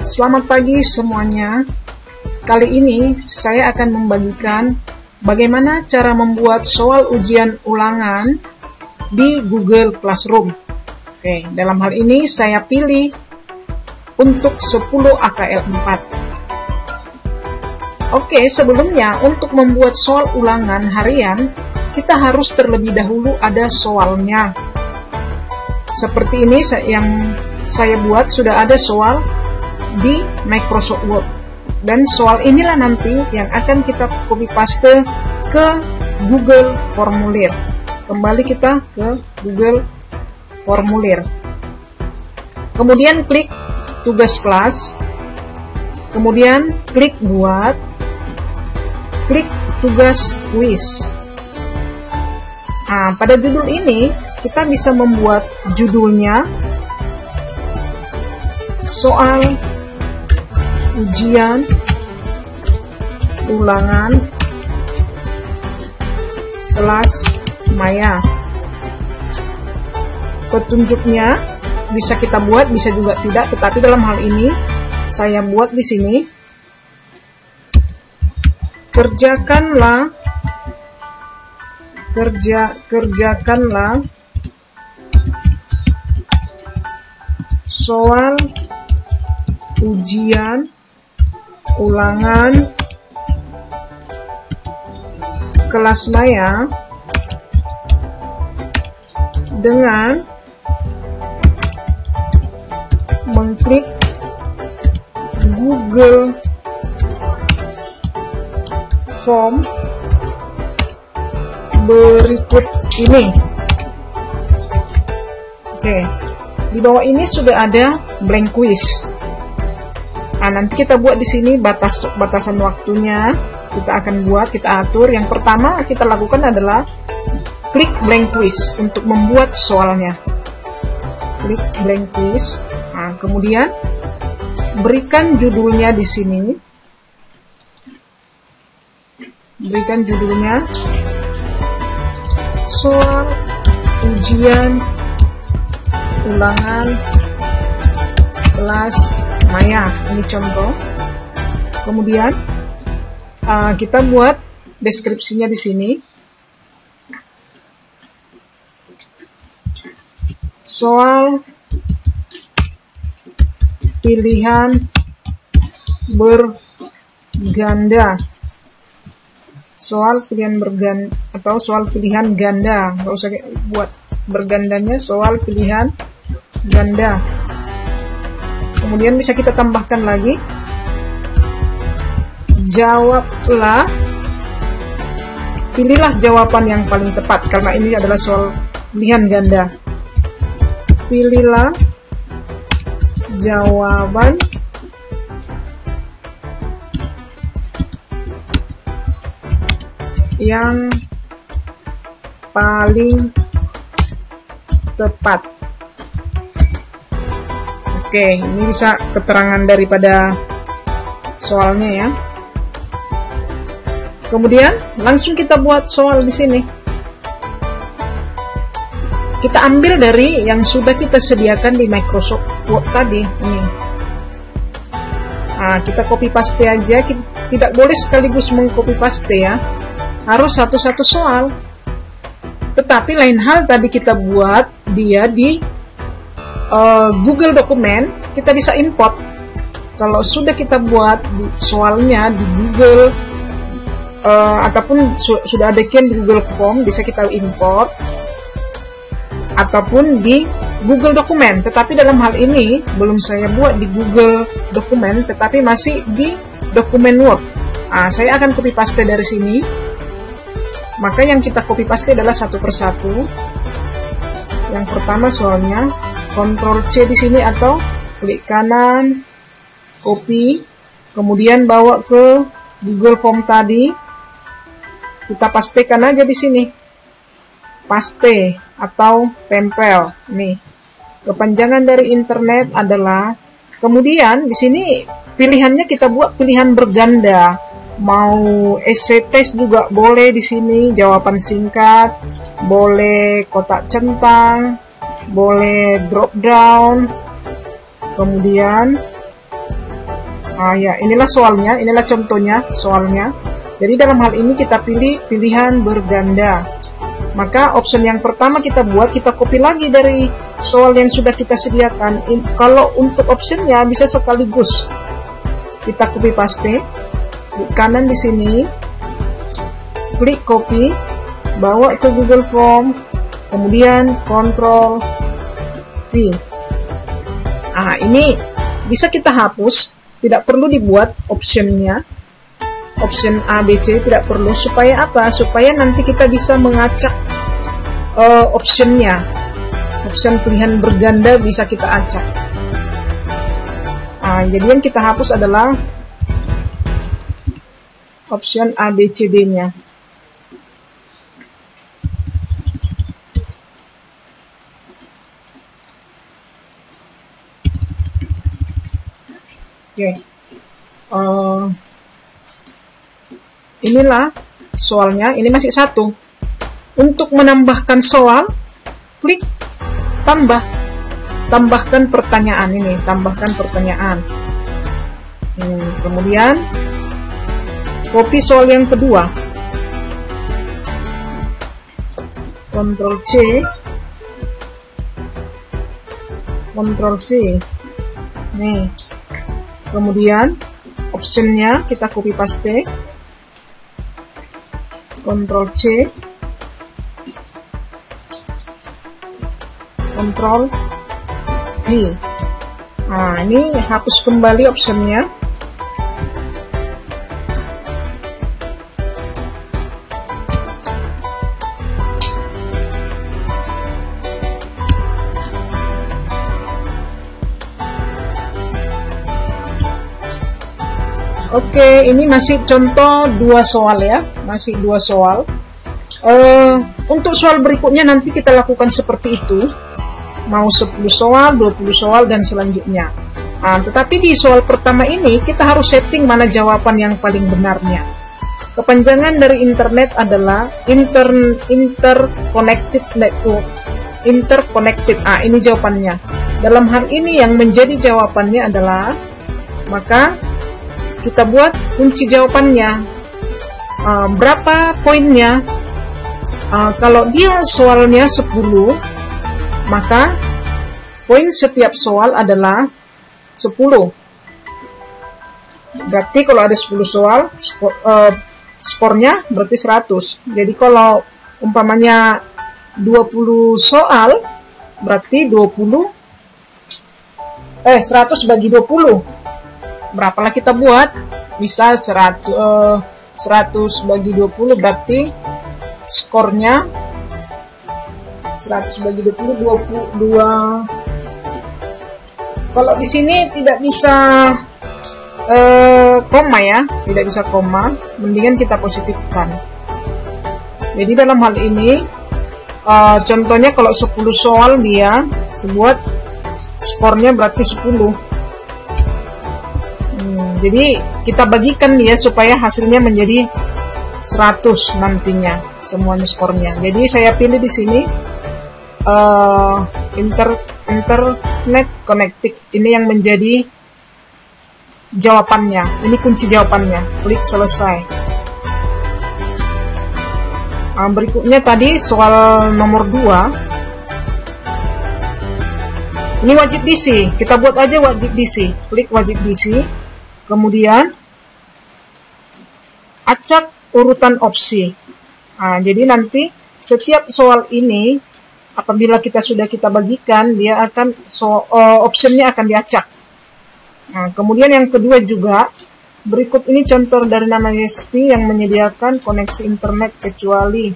Selamat pagi semuanya. Kali ini saya akan membagikan bagaimana cara membuat soal ujian ulangan di Google Classroom. Oke, dalam hal ini saya pilih untuk 10 AKL 4. Oke, sebelumnya untuk membuat soal ulangan harian, kita harus terlebih dahulu ada soalnya. Seperti ini yang saya buat, sudah ada soal di Microsoft Word. Dan soal inilah nanti yang akan kita copy paste ke Google Formulir. Kembali kita ke Google Formulir. Kemudian klik tugas kelas. Kemudian klik buat. Klik tugas kuis. Nah, pada judul ini kita bisa membuat judulnya soal ujian ulangan kelas maya. Petunjuknya bisa kita buat, bisa juga tidak, tetapi dalam hal ini saya buat di sini. Kerjakanlah soal ujian ulangan kelas maya dengan mengklik Google Form berikut ini. Oke, di bawah ini sudah ada blank quiz. Nah, nanti kita buat di sini batasan waktunya. Kita akan buat, kita atur. Yang pertama kita lakukan adalah klik blank quiz untuk membuat soalnya. Klik blank quiz. Nah, kemudian berikan judulnya di sini. Berikan judulnya soal ujian ulangan kelas maya. Ini contoh. Kemudian kita buat deskripsinya di sini. Soal pilihan berganda. Soal pilihan berganda atau soal pilihan ganda. Nggak usah buat bergandanya, soal pilihan ganda. Kemudian bisa kita tambahkan lagi, jawablah, pilihlah jawaban yang paling tepat, karena ini adalah soal pilihan ganda. Pilihlah jawaban yang paling tepat. Oke, ini bisa keterangan daripada soalnya ya. Kemudian langsung kita buat soal di sini. Kita ambil dari yang sudah kita sediakan di Microsoft Word tadi. Ini. Nah, kita copy paste aja. Tidak boleh sekaligus mengcopy paste ya. Harus satu-satu soal. Tetapi lain hal tadi kita buat dia di Google dokumen, kita bisa import. Kalau sudah kita buat di soalnya di Google ataupun sudah ada di Google Form, bisa kita import ataupun di Google dokumen. Tetapi dalam hal ini belum saya buat di Google dokumen, tetapi masih di dokumen Word. Nah, saya akan copy paste dari sini. Maka yang kita copy paste adalah satu persatu. Yang pertama soalnya, Ctrl C di sini atau klik kanan, copy, kemudian bawa ke Google Form tadi. Kita pastekan aja di sini. Paste atau tempel. Nih. Kepanjangan dari internet adalah, kemudian di sini pilihannya kita buat pilihan berganda. Mau essay test juga boleh di sini, jawaban singkat, boleh kotak centang, boleh drop down, kemudian Ya, inilah soalnya, inilah contohnya soalnya. Jadi dalam hal ini kita pilih pilihan berganda. Maka option yang pertama kita buat, kita copy lagi dari soal yang sudah kita sediakan. Kalau untuk optionnya bisa sekaligus. Kita copy paste, klik kanan di sini, klik copy, bawa ke Google Form, kemudian Ctrl V. Ini bisa kita hapus, tidak perlu dibuat optionnya. Option A, B, C tidak perlu. Supaya apa? Supaya nanti kita bisa mengacak optionnya. Option pilihan berganda bisa kita acak. Jadi yang kita hapus adalah option A, B, C, D nya. Oke. Inilah soalnya, ini masih satu. Untuk menambahkan soal, klik tambahkan pertanyaan ini, tambahkan pertanyaan. Kemudian copy soal yang kedua, Ctrl C, Ctrl V. Nih, kemudian optionnya kita copy paste, Ctrl C, Ctrl V. Ini hapus kembali optionnya. Oke, ini masih contoh 2 soal ya, masih 2 soal. Untuk soal berikutnya nanti kita lakukan seperti itu, mau 10 soal, 20 soal, dan selanjutnya. Tetapi di soal pertama ini kita harus setting mana jawaban yang paling benarnya. Kepanjangan dari internet adalah interconnected network. Interconnected, ini jawabannya. Dalam hal ini yang menjadi jawabannya adalah, maka kita buat kunci jawabannya. Berapa poinnya? Kalau dia soalnya 10, maka poin setiap soal adalah 10. Berarti kalau ada 10 soal, skornya berarti 100. Jadi kalau umpamanya 20 soal, berarti 100 bagi 20. Berapalah kita buat? Bisa 100 bagi 20 berarti skornya 100 bagi 20, 22. Kalau di sini tidak bisa koma ya, tidak bisa koma, mendingan kita positifkan. Jadi dalam hal ini contohnya kalau 10 soal dia sebuat skornya berarti 10. Jadi kita bagikan dia supaya hasilnya menjadi 100 nantinya semuanya skornya. Jadi saya pilih di sini internet connected, ini yang menjadi jawabannya, ini kunci jawabannya. Klik selesai. Berikutnya tadi soal nomor 2, ini wajib diisi, kita buat aja wajib diisi. Klik wajib diisi, kemudian acak urutan opsi. Jadi nanti setiap soal ini apabila kita bagikan, dia akan optionnya akan diacak. Kemudian yang kedua juga, berikut ini contoh dari nama ISP yang menyediakan koneksi internet kecuali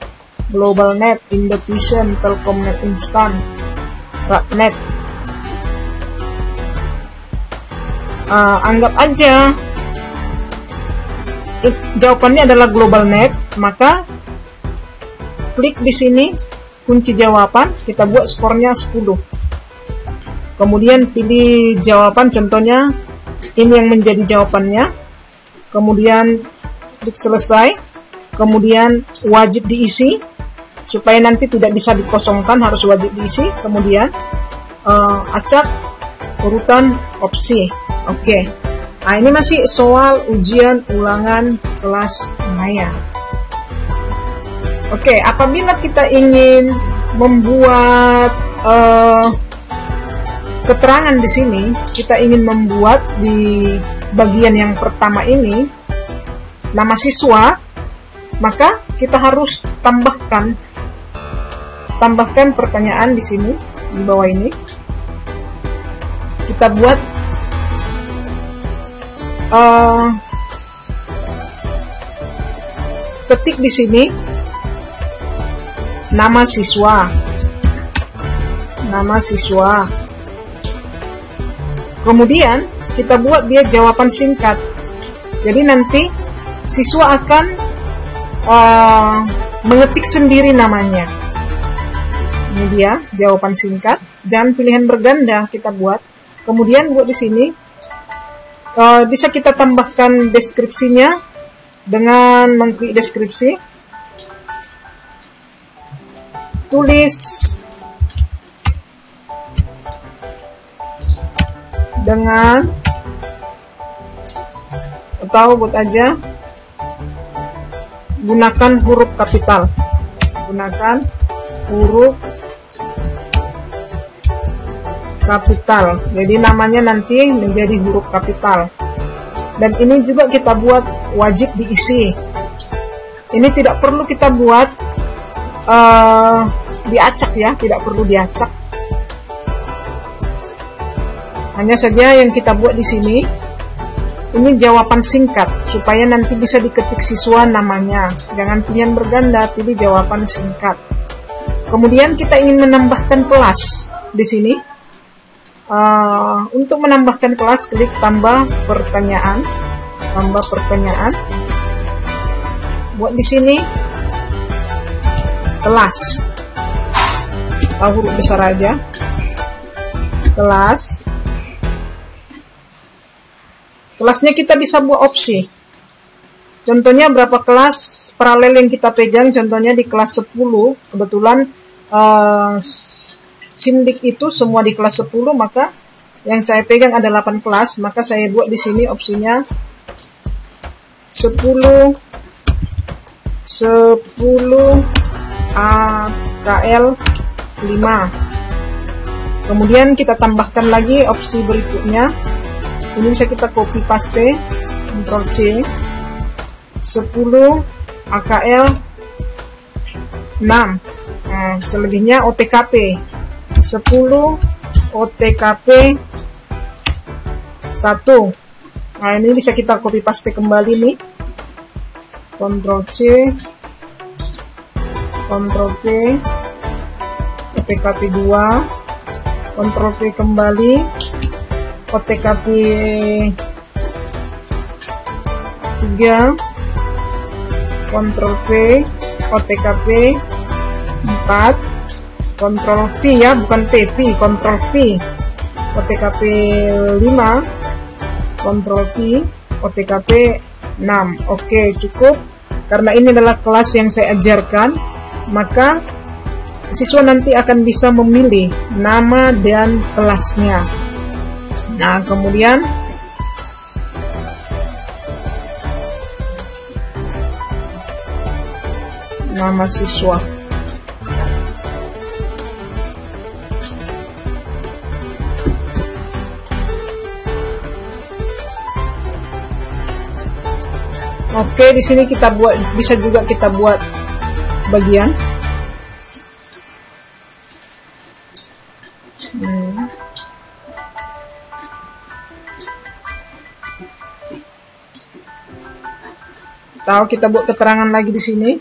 GlobalNet, Indovision, Telkomnet Instan, Ratnet. Anggap aja jawabannya adalah GlobalNet, maka klik di sini kunci jawaban, kita buat skornya 10. Kemudian pilih jawaban, contohnya ini yang menjadi jawabannya. Kemudian klik selesai. Kemudian wajib diisi, supaya nanti tidak bisa dikosongkan, harus wajib diisi. Kemudian acak urutan opsi. Oke. Nah, ini masih soal ujian ulangan kelas Maya. Oke, apabila kita ingin membuat keterangan di sini, kita ingin membuat di bagian yang pertama ini nama siswa, maka kita harus tambahkan pertanyaan di sini, di bawah ini. Kita buat ketik di sini nama siswa. Kemudian kita buat dia jawaban singkat. Jadi nanti siswa akan mengetik sendiri namanya. Ini dia jawaban singkat. Jangan pilihan berganda kita buat. Kemudian buat di sini bisa kita tambahkan deskripsinya dengan mengklik deskripsi. Tulis dengan, atau buat aja gunakan huruf kapital. Gunakan huruf kapital. Jadi namanya nanti menjadi huruf kapital. Dan ini juga kita buat wajib diisi. Ini tidak perlu kita buat diacak ya, tidak perlu diacak. Hanya saja yang kita buat di sini, ini jawaban singkat supaya nanti bisa diketik siswa namanya. Jangan pilihan berganda, pilih jawaban singkat. Kemudian kita ingin menambahkan kelas di sini. Untuk menambahkan kelas, klik tambah pertanyaan. Buat di sini kelas, huruf besar aja, kelas. Kelasnya kita bisa buat opsi. Contohnya berapa kelas paralel yang kita pegang, contohnya di kelas 10, kebetulan Simdik itu semua di kelas 10, maka yang saya pegang ada 8 kelas, maka saya buat di sini opsinya 10 AKL 5. Kemudian kita tambahkan lagi opsi berikutnya. Ini bisa kita copy paste, Ctrl C, 10 AKL 6. Nah, selebihnya OTKP 10 OTKP 1. Nah, ini bisa kita copy paste kembali nih. Ctrl C, Ctrl V, OTKP 2, Ctrl V kembali, OTKP 3, Ctrl V, OTKP 4, Ctrl V ya, bukan PV, Ctrl V, OTKP 5, Ctrl V, OTKP 6. Oke, cukup. Karena ini adalah kelas yang saya ajarkan, maka siswa nanti akan bisa memilih nama dan kelasnya. Nah, kemudian nama siswa. Oke, di sini kita buat, bisa juga kita buat bagian. Tahu kita buat keterangan lagi di sini.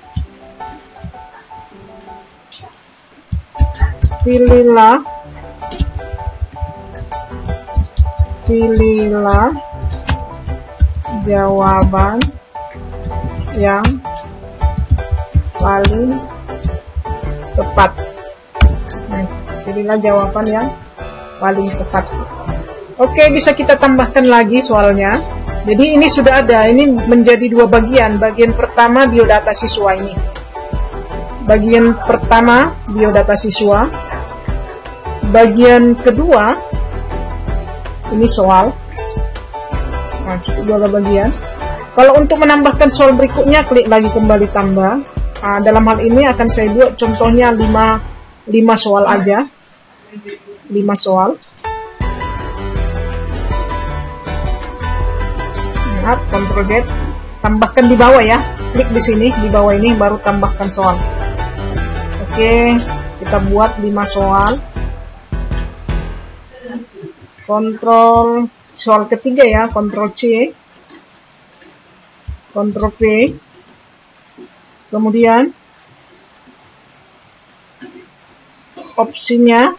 Pilihlah jawaban yang paling tepat. Pilihlah jawaban yang paling tepat. Oke, bisa kita tambahkan lagi soalnya. Jadi ini sudah ada, ini menjadi dua bagian. Bagian pertama biodata siswa ini. Bagian pertama biodata siswa. Bagian kedua ini soal. Nah, cukup 2 bagian. Kalau untuk menambahkan soal berikutnya, klik lagi kembali tambah. Nah, dalam hal ini akan saya buat contohnya 5 soal aja. 5 soal. Lihat, Ctrl Z. Tambahkan di bawah ya. Klik di sini, di bawah ini baru tambahkan soal. Oke, kita buat 5 soal. Soal ketiga ya, Ctrl C, Ctrl V, kemudian opsinya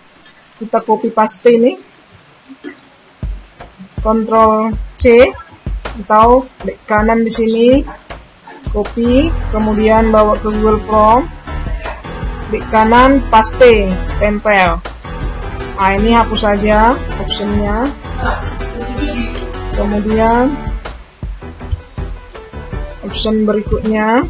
kita copy paste ini, Ctrl C, atau klik kanan di sini, copy, kemudian bawa ke Google Chrome, klik kanan, paste, tempel. Nah, ini hapus saja optionnya. Kemudian option berikutnya,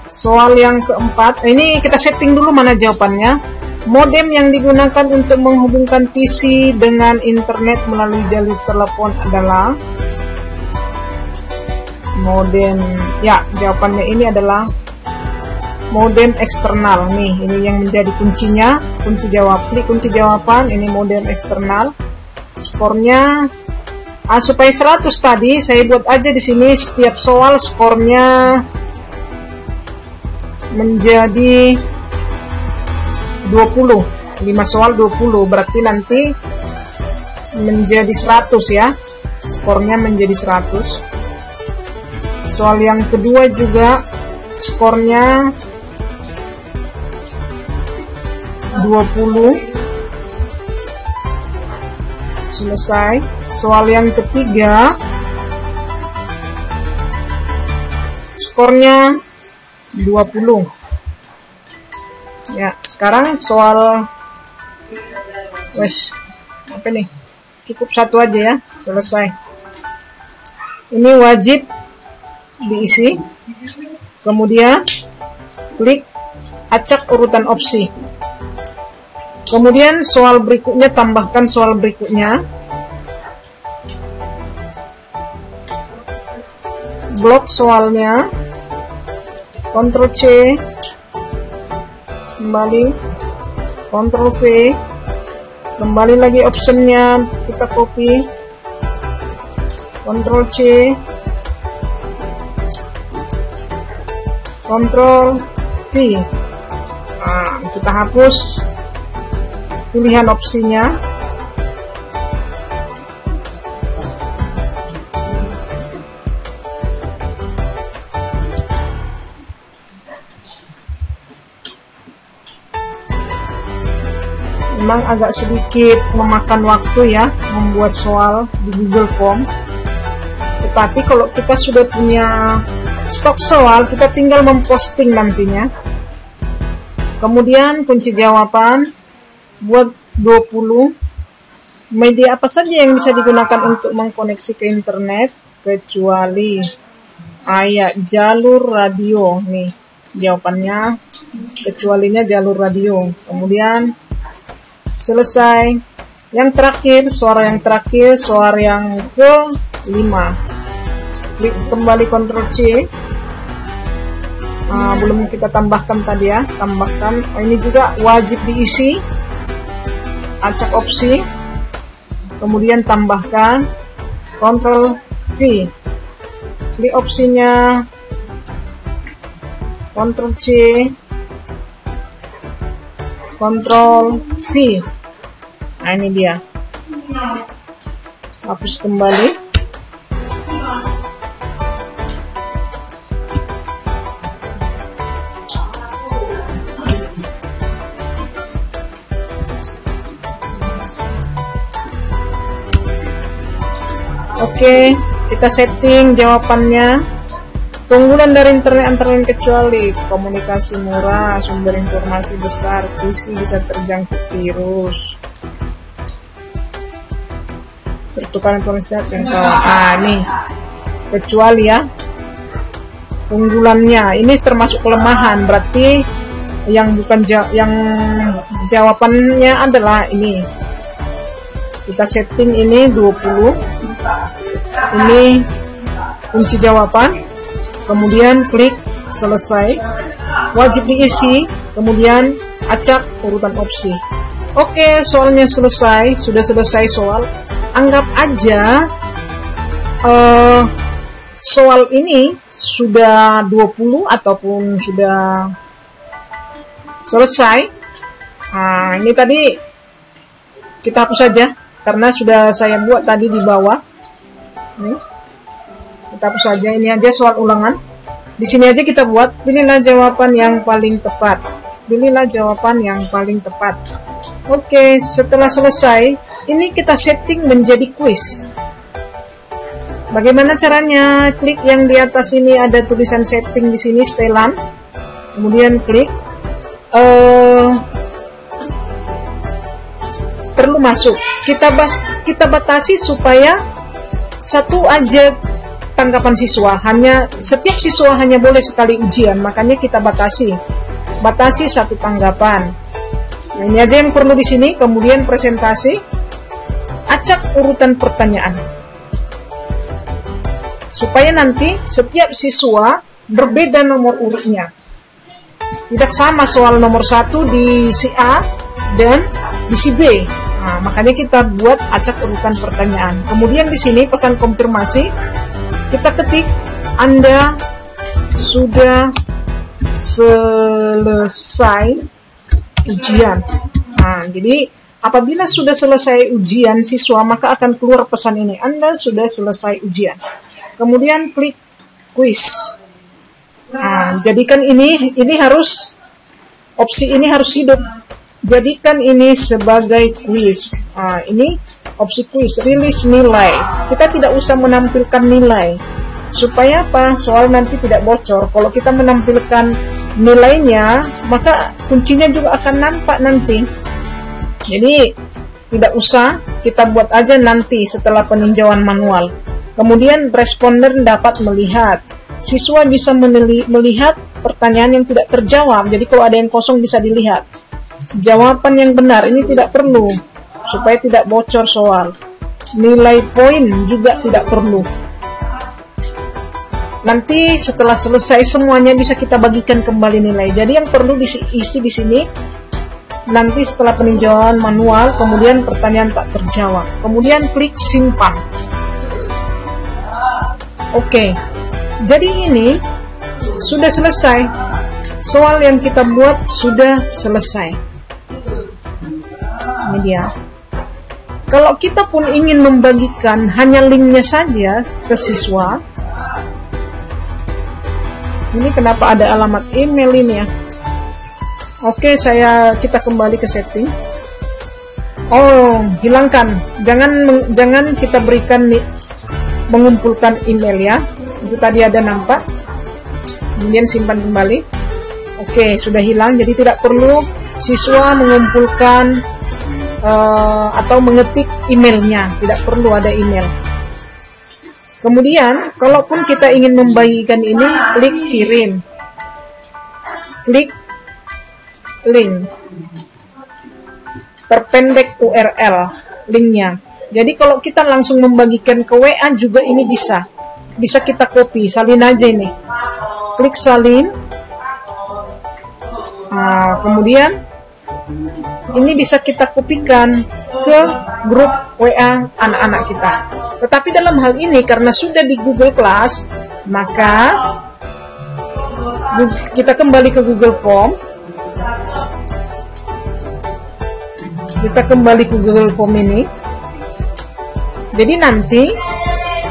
soal yang keempat. Ini kita setting dulu mana jawabannya. Modem yang digunakan untuk menghubungkan PC dengan internet melalui jalur telepon adalah modem. Ya, jawabannya ini adalah modem eksternal. Nih, ini yang menjadi kuncinya, kunci jawab. Klik kunci jawaban, ini modem eksternal. Skornya supaya 100 tadi, saya buat aja di sini setiap soal skornya menjadi 20, 5 soal 20, berarti nanti menjadi 100 ya, skornya menjadi 100. Soal yang kedua juga skornya 20, selesai. Soal yang ketiga skornya 20. Ya, sekarang soal apa nih? Cukup 1 aja ya, selesai. Ini wajib diisi. Kemudian klik acak urutan opsi. Kemudian soal berikutnya, tambahkan soal berikutnya. Blok soalnya, Ctrl C, kembali, Ctrl V, kembali lagi optionnya, kita copy, Ctrl C, Ctrl V. Nah, kita hapus pilihan opsinya. Memang agak sedikit memakan waktu ya membuat soal di Google Form, tetapi kalau kita sudah punya stok soal, kita tinggal memposting nantinya. Kemudian kunci jawaban buat 20. Media apa saja yang bisa digunakan untuk mengkoneksi ke internet kecuali jalur radio. Nih jawabannya, kecualinya jalur radio. Kemudian selesai. Yang terakhir, suara yang terakhir, suara yang ke-5. Klik kembali Ctrl C. Belum kita tambahkan tadi ya, tambahkan. Ini juga wajib diisi. Acak opsi. Kemudian tambahkan Ctrl V. Klik opsinya, Ctrl C, Ctrl V. Nah, ini dia. Hapus kembali. Oke, kita setting jawabannya. Keunggulan dari internet antara lain kecuali komunikasi murah, sumber informasi besar, PC bisa terjangkit virus, pertukaran informasi nih, kecuali ya unggulannya ini termasuk kelemahan, berarti yang bukan yang jawabannya adalah ini. Kita setting ini 20, ini kunci jawaban, kemudian klik selesai, wajib diisi, kemudian acak urutan opsi. Oke, soalnya selesai, sudah selesai soal. Anggap aja soal ini sudah 20 ataupun sudah selesai. Nah, ini tadi kita hapus saja karena sudah saya buat tadi di bawah. Nih, kita hapus saja, ini aja soal ulangan. Di sini aja kita buat, pilihlah jawaban yang paling tepat. Pilihlah jawaban yang paling tepat. Oke, setelah selesai, ini kita setting menjadi quiz. Bagaimana caranya? Klik yang di atas ini, ada tulisan setting di sini, setelan. Kemudian klik. Perlu masuk. Kita batasi supaya satu aja tanggapan siswa. Setiap siswa hanya boleh sekali ujian, makanya kita batasi satu tanggapan. Nah, ini aja yang perlu di sini. Kemudian presentasi, acak urutan pertanyaan, supaya nanti setiap siswa berbeda nomor urutnya. Tidak sama soal nomor 1 di si A dan di si B. Nah, makanya kita buat acak urutan pertanyaan. Kemudian di sini pesan konfirmasi, kita ketik Anda sudah selesai ujian. Nah, jadi apabila sudah selesai ujian siswa, maka akan keluar pesan ini, Anda sudah selesai ujian. Kemudian klik quiz. Nah, jadikan ini harus, opsi ini harus hidup. Jadikan ini sebagai quiz. Nah, ini opsi quiz, rilis nilai. Kita tidak usah menampilkan nilai. Supaya apa? Soal nanti tidak bocor. Kalau kita menampilkan nilainya, maka kuncinya juga akan nampak nanti. Jadi tidak usah, kita buat aja nanti setelah peninjauan manual. Kemudian responden dapat melihat. Siswa bisa melihat pertanyaan yang tidak terjawab. Jadi kalau ada yang kosong bisa dilihat. Jawaban yang benar ini tidak perlu, supaya tidak bocor soal. Nilai poin juga tidak perlu. Nanti setelah selesai semuanya bisa kita bagikan kembali nilai. Jadi yang perlu diisi di sini, nanti setelah peninjauan manual, kemudian pertanyaan tak terjawab. Kemudian klik simpan. Oke, jadi ini sudah selesai. Soal yang kita buat sudah selesai. Ini dia. Kalau kita pun ingin membagikan hanya linknya saja ke siswa, ini kenapa ada alamat email ini ya? Oke, kita kembali ke setting. Oh, hilangkan. Jangan kita berikan mengumpulkan email ya. Itu tadi ada nampak. Kemudian simpan kembali. Oke, sudah hilang. Jadi tidak perlu siswa mengumpulkan atau mengetik emailnya. Tidak perlu ada email. Kemudian, kalaupun kita ingin membagikan ini, klik kirim. Klik link. Perpendek URL linknya. Jadi kalau kita langsung membagikan ke WA juga ini bisa. Bisa kita copy, salin aja ini. Klik salin. Nah, kemudian ini bisa kita kopikan ke grup WA anak-anak kita. Tetapi dalam hal ini karena sudah di Google Class, maka kita kembali ke Google Form. Kita kembali ke Google Form ini. Jadi nanti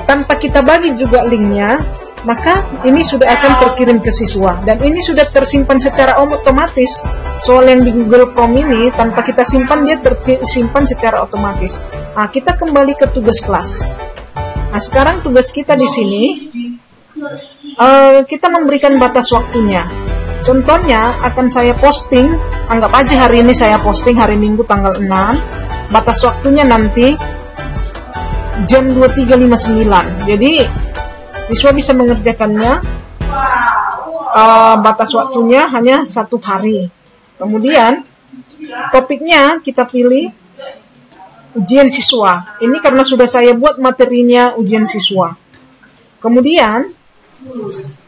tanpa kita bagi juga linknya, maka ini sudah akan terkirim ke siswa. Dan ini sudah tersimpan secara otomatis. Soal yang di Google Form ini tanpa kita simpan, dia tersimpan secara otomatis. Nah, kita kembali ke tugas kelas. Nah, sekarang tugas kita di sini, kita memberikan batas waktunya. Contohnya akan saya posting, anggap aja hari ini saya posting hari Minggu tanggal 6. Batas waktunya nanti jam 23.59. Jadi siswa bisa mengerjakannya, batas waktunya hanya 1 hari. Kemudian topiknya kita pilih ujian siswa. Ini karena sudah saya buat materinya ujian siswa. Kemudian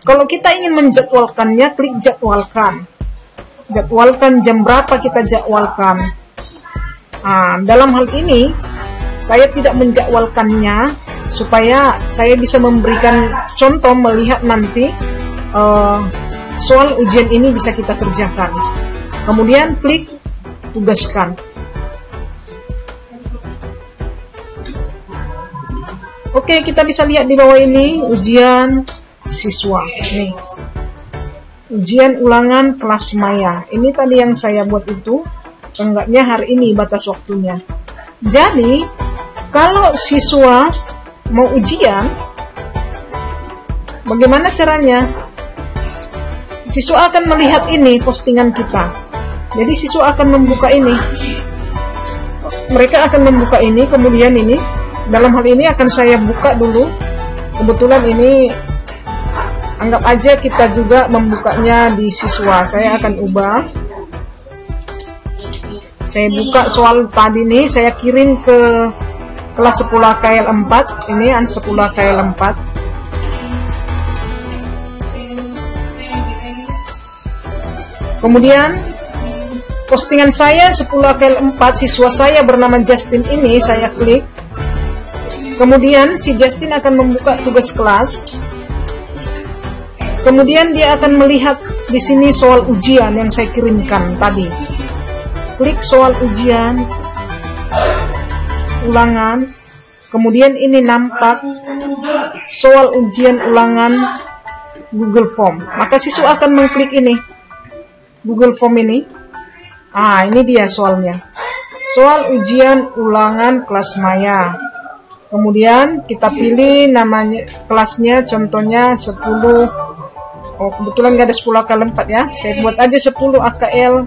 kalau kita ingin menjadwalkannya, klik jadwalkan. Jadwalkan jam berapa kita jadwalkan. Dalam hal ini saya tidak menjadwalkannya supaya saya bisa memberikan contoh, melihat nanti soal ujian ini bisa kita kerjakan. Kemudian klik tugaskan. Oke, kita bisa lihat di bawah ini ujian siswa. Nih, ujian ulangan kelas maya. Ini tadi yang saya buat itu, tenggatnya hari ini batas waktunya. Jadi kalau siswa mau ujian, bagaimana caranya? Siswa akan melihat ini postingan kita. Jadi siswa akan membuka ini. Mereka akan membuka ini, kemudian ini. Dalam hal ini akan saya buka dulu. Kebetulan ini anggap aja kita juga membukanya di siswa. Saya akan ubah. Saya buka soal tadi nih, saya kirim ke kelas 10 KL 4. Ini 10 KL 4. Kemudian postingan saya 10 KL 4, siswa saya bernama Justin ini saya klik. Kemudian si Justin akan membuka tugas kelas. Kemudian dia akan melihat di sini soal ujian yang saya kirimkan tadi. Klik soal ujian ulangan. Kemudian ini nampak soal ujian ulangan Google Form. Maka siswa akan mengklik ini, Google Form ini. Ini dia soalnya. Soal ujian ulangan kelas maya. Kemudian kita pilih namanya, kelasnya contohnya 10. Kebetulan nggak ada 10 AKL 4 ya. Saya buat aja 10 AKL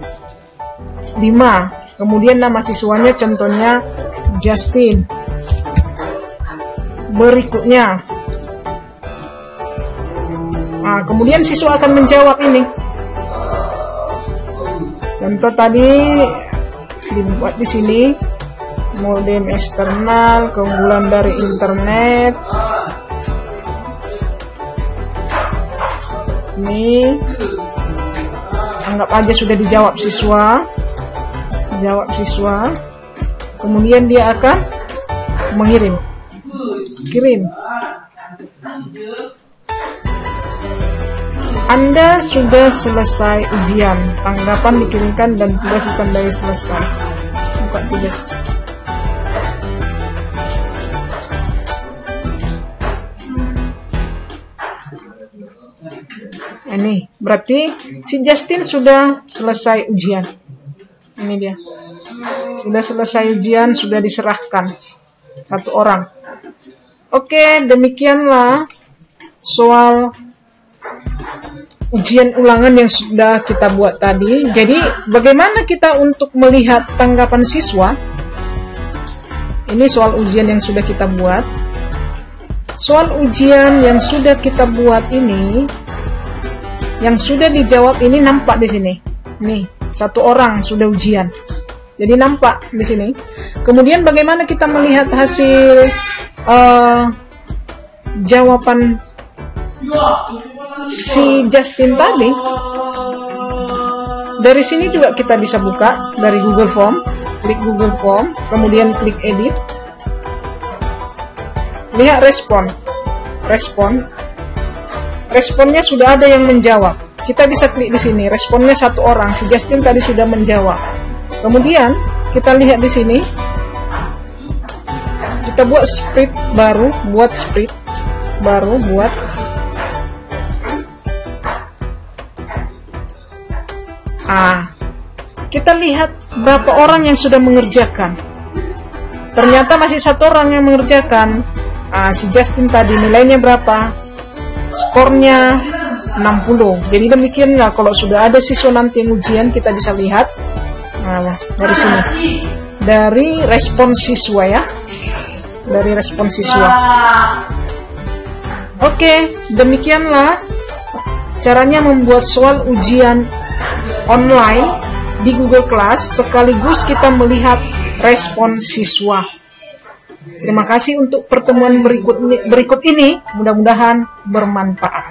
5. Kemudian nama siswanya contohnya Justin. Berikutnya. Kemudian siswa akan menjawab ini. Contoh tadi dibuat di sini. Modem eksternal, keunggulan dari internet. Ini anggap aja sudah dijawab siswa. Jawab siswa. Kemudian dia akan mengirim. Kirim. Anda sudah selesai ujian. Tanggapan dikirimkan dan tugas ditandai selesai. Buka tugas. Ini berarti si Justin sudah selesai ujian. Ini dia. Sudah selesai ujian, sudah diserahkan 1 orang. Oke, demikianlah soal ujian ulangan yang sudah kita buat tadi. Jadi, bagaimana kita untuk melihat tanggapan siswa? Ini soal ujian yang sudah kita buat. Soal ujian yang sudah kita buat ini, yang sudah dijawab ini nampak di sini. Nih, 1 orang sudah ujian. Jadi nampak di sini. Kemudian bagaimana kita melihat hasil jawaban si Justin tadi? Dari sini juga kita bisa buka dari Google Form. Klik Google Form, kemudian klik edit. Lihat respon. Responnya sudah ada yang menjawab. Kita bisa klik di sini. Responnya 1 orang. Si Justin tadi sudah menjawab. Kemudian kita lihat di sini. Kita buat spread baru. Kita lihat berapa orang yang sudah mengerjakan. Ternyata masih 1 orang yang mengerjakan. Si Justin tadi nilainya berapa? Skornya 60. Jadi demikianlah kalau sudah ada siswa nanti yang ujian, kita bisa lihat dari sini, dari respon siswa ya. dari respon siswa. Oke, demikianlah caranya membuat soal ujian online di Google Class sekaligus kita melihat respon siswa. Terima kasih untuk pertemuan berikut ini, mudah-mudahan bermanfaat.